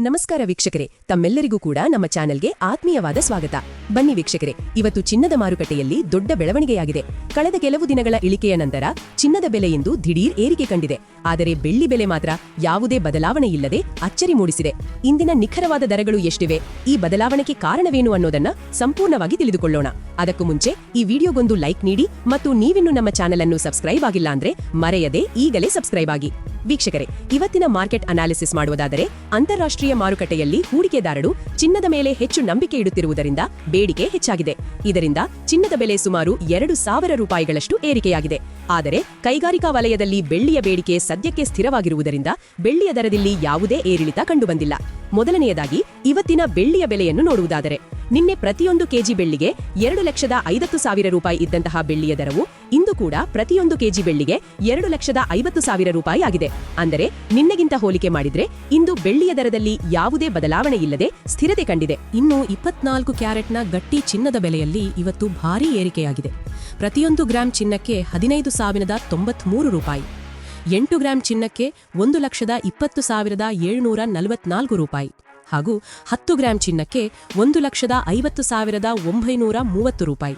ನಮಸ್ಕಾರ ವೀಕ್ಷಕರೇ, ತಮ್ಮೆಲ್ಲರಿಗೂ ಕೂಡ ನಮ್ಮ ಚಾನೆಲ್ಗೆ ಆತ್ಮೀಯವಾದ ಸ್ವಾಗತ. ಬನ್ನಿ ವೀಕ್ಷಕರೇ, ಇವತ್ತು ಚಿನ್ನದ ಮಾರುಕಟ್ಟೆಯಲ್ಲಿ ದೊಡ್ಡ ಬೆಳವಣಿಗೆಯಾಗಿದೆ. ಕಳೆದ ಕೆಲವು ದಿನಗಳ ಇಳಿಕೆಯ ನಂತರ ಚಿನ್ನದ ಬೆಲೆ ಇಂದು ದಿಢೀರ್ ಏರಿಕೆ ಕಂಡಿದೆ. ಆದರೆ ಬೆಳ್ಳಿ ಬೆಲೆ ಮಾತ್ರ ಯಾವುದೇ ಬದಲಾವಣೆ ಇಲ್ಲದೆ ಅಚ್ಚರಿ ಮೂಡಿಸಿದೆ. ಇಂದಿನ ನಿಖರವಾದ ದರಗಳು ಎಷ್ಟಿವೆ, ಈ ಬದಲಾವಣೆಗೆ ಕಾರಣವೇನು ಅನ್ನೋದನ್ನ ಸಂಪೂರ್ಣವಾಗಿ ತಿಳಿದುಕೊಳ್ಳೋಣ. ಅದಕ್ಕೂ ಮುಂಚೆ ಈ ವಿಡಿಯೋಗೊಂದು ಲೈಕ್ ನೀಡಿ ಮತ್ತು ನೀವಿನ್ನೂ ನಮ್ಮ ಚಾನೆಲ್ ಅನ್ನು ಸಬ್ಸ್ಕ್ರೈಬ್ ಆಗಿಲ್ಲ ಅಂದ್ರೆ ಮರೆಯದೆ ಈಗಲೇ ಸಬ್ಸ್ಕ್ರೈಬ್ ಆಗಿ. ವೀಕ್ಷಕರೇ, ಇವತ್ತಿನ ಮಾರ್ಕೆಟ್ ಅನಾಲಿಸಿಸ್ ಮಾಡುವುದಾದರೆ ಅಂತಾರಾಷ್ಟ್ರೀಯ ಮಾರುಕಟ್ಟೆಯಲ್ಲಿ ಹೂಡಿಕೆದಾರರು ಚಿನ್ನದ ಮೇಲೆ ಹೆಚ್ಚು ನಂಬಿಕೆ ಇಡುತ್ತಿರುವುದರಿಂದ ಬೇಡಿಕೆ ಹೆಚ್ಚಾಗಿದೆ. ಇದರಿಂದ ಚಿನ್ನದ ಬೆಲೆ ಸುಮಾರು 2,000 ರೂಪಾಯಿಗಳಷ್ಟು ಏರಿಕೆಯಾಗಿದೆ. ಆದರೆ ಕೈಗಾರಿಕಾ ವಲಯದಲ್ಲಿ ಬೆಳ್ಳಿಯ ಬೇಡಿಕೆ ಸದ್ಯಕ್ಕೆ ಸ್ಥಿರವಾಗಿರುವುದರಿಂದ ಬೆಳ್ಳಿಯ ದರದಲ್ಲಿ ಯಾವುದೇ ಏರಿಳಿತ ಕಂಡುಬಂದಿಲ್ಲ. ಮೊದಲನೆಯದಾಗಿ ಇವತ್ತಿನ ಬೆಳ್ಳಿಯ ಬೆಲೆಯನ್ನು ನೋಡುವುದಾದರೆ, ನಿನ್ನೆ ಪ್ರತಿಯೊಂದು ಕೆಜಿ ಬೆಳ್ಳಿಗೆ 2,50,000 ರೂಪಾಯಿ ಇದ್ದಂತಹ ಬೆಳ್ಳಿಯ ದರವು ಇಂದು ಕೂಡ ಪ್ರತಿಯೊಂದು ಕೆಜಿ ಬೆಳ್ಳಿಗೆ 2,50,000 ರೂಪಾಯಿ ಆಗಿದೆ. ಅಂದರೆ ನಿನ್ನೆಗಿಂತ ಹೋಲಿಕೆ ಮಾಡಿದ್ರೆ ಇಂದು ಬೆಳ್ಳಿಯ ದರದಲ್ಲಿ ಯಾವುದೇ ಬದಲಾವಣೆ ಇಲ್ಲದೆ ಸ್ಥಿರತೆ ಕಂಡಿದೆ. ಇನ್ನು 24 ಕ್ಯಾರೆಟ್ನ ಗಟ್ಟಿ ಚಿನ್ನದ ಬೆಲೆಯಲ್ಲಿ ಇವತ್ತು ಭಾರೀ ಏರಿಕೆಯಾಗಿದೆ. ಪ್ರತಿಯೊಂದು ಗ್ರಾಂ ಚಿನ್ನಕ್ಕೆ 15,093 ರೂಪಾಯಿ, 8 ಗ್ರಾಂ ಚಿನ್ನಕ್ಕೆ 1,20,744 ರೂಪಾಯಿ ಹಾಗೂ 10 ಗ್ರಾಂ ಚಿನ್ನಕ್ಕೆ 1,50,930 ರೂಪಾಯಿ.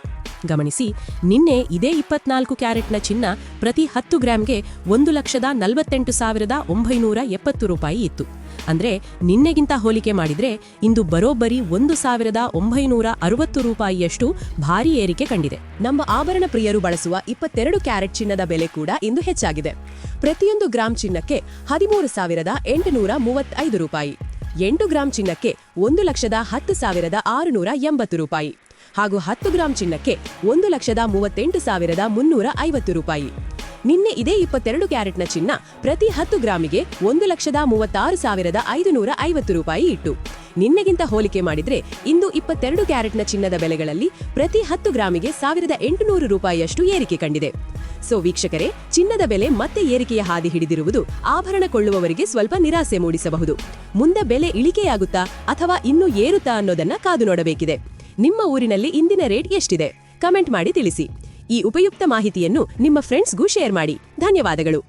ಗಮನಿಸಿ, ನಿನ್ನೆ ಇದೇ 24 ಕ್ಯಾರೆಟ್ನ ಚಿನ್ನ ಪ್ರತಿ 10 ಗ್ರಾಂಗೆ 1,48,970 ರೂಪಾಯಿ ಇತ್ತು. ಅಂದ್ರೆ ನಿನ್ನೆಗಿಂತ ಹೋಲಿಕೆ ಮಾಡಿದ್ರೆ ಇಂದು ಬರೋಬ್ಬರಿ 1,960 ರೂಪಾಯಿಯಷ್ಟು ಭಾರೀ ಏರಿಕೆ ಕಂಡಿದೆ. ನಮ್ಮ ಆಭರಣ ಪ್ರಿಯರು ಬಳಸುವ 22 ಕ್ಯಾರೆಟ್ ಚಿನ್ನದ ಬೆಲೆ ಕೂಡ ಇಂದು ಹೆಚ್ಚಾಗಿದೆ. ಪ್ರತಿಯೊಂದು ಗ್ರಾಂ ಚಿನ್ನಕ್ಕೆ 13,835 ರೂಪಾಯಿ, 8 ಗ್ರಾಂ ಚಿನ್ನಕ್ಕೆ 1,10,680 ರೂಪಾಯಿ ಹಾಗೂ 10 ಗ್ರಾಂ ಚಿನ್ನಕ್ಕೆ 1,38,350 ರೂಪಾಯಿ. ನಿನ್ನೆ ಇದೇ 22 ಕ್ಯಾರೆಟ್ನ ಚಿನ್ನ ಪ್ರತಿ 10 ಗ್ರಾಮಿಗೆ 1,36,550 ರೂಪಾಯಿ ಇತ್ತು. ನಿನ್ನೆಗಿಂತ ಹೋಲಿಕೆ ಮಾಡಿದ್ರೆ ಇಂದು 22 ಕ್ಯಾರೆಟ್ನ ಚಿನ್ನದ ಬೆಲೆಗಳಲ್ಲಿ ಪ್ರತಿ 10 ಗ್ರಾಮಿಗೆ 1,800 ರೂಪಾಯಿಯಷ್ಟು ಏರಿಕೆ ಕಂಡಿದೆ. ಸೊ ವೀಕ್ಷಕರೇ, ಚಿನ್ನದ ಬೆಲೆ ಮತ್ತೆ ಏರಿಕೆಯ ಹಾದಿ ಹಿಡಿದಿರುವುದು ಆಭರಣ ಕೊಳ್ಳುವವರಿಗೆ ಸ್ವಲ್ಪ ನಿರಾಸೆ ಮೂಡಿಸಬಹುದು. ಮುಂದೆ ಬೆಲೆ ಇಳಿಕೆಯಾಗುತ್ತಾ ಅಥವಾ ಇನ್ನೂ ಏರುತ್ತಾ ಅನ್ನೋದನ್ನ ಕಾದು ನೋಡಬೇಕಿದೆ. ನಿಮ್ಮ ಊರಿನಲ್ಲಿ ಇಂದಿನ ರೇಟ್ ಎಷ್ಟಿದೆ? ಕಮೆಂಟ್ ಮಾಡಿ ತಿಳಿಸಿ. ಈ ಉಪಯುಕ್ತ ಮಾಹಿತಿಯನ್ನು ನಿಮ್ಮ ಫ್ರೆಂಡ್ಸ್ಗೂ ಶೇರ್ ಮಾಡಿ. ಧನ್ಯವಾದಗಳು.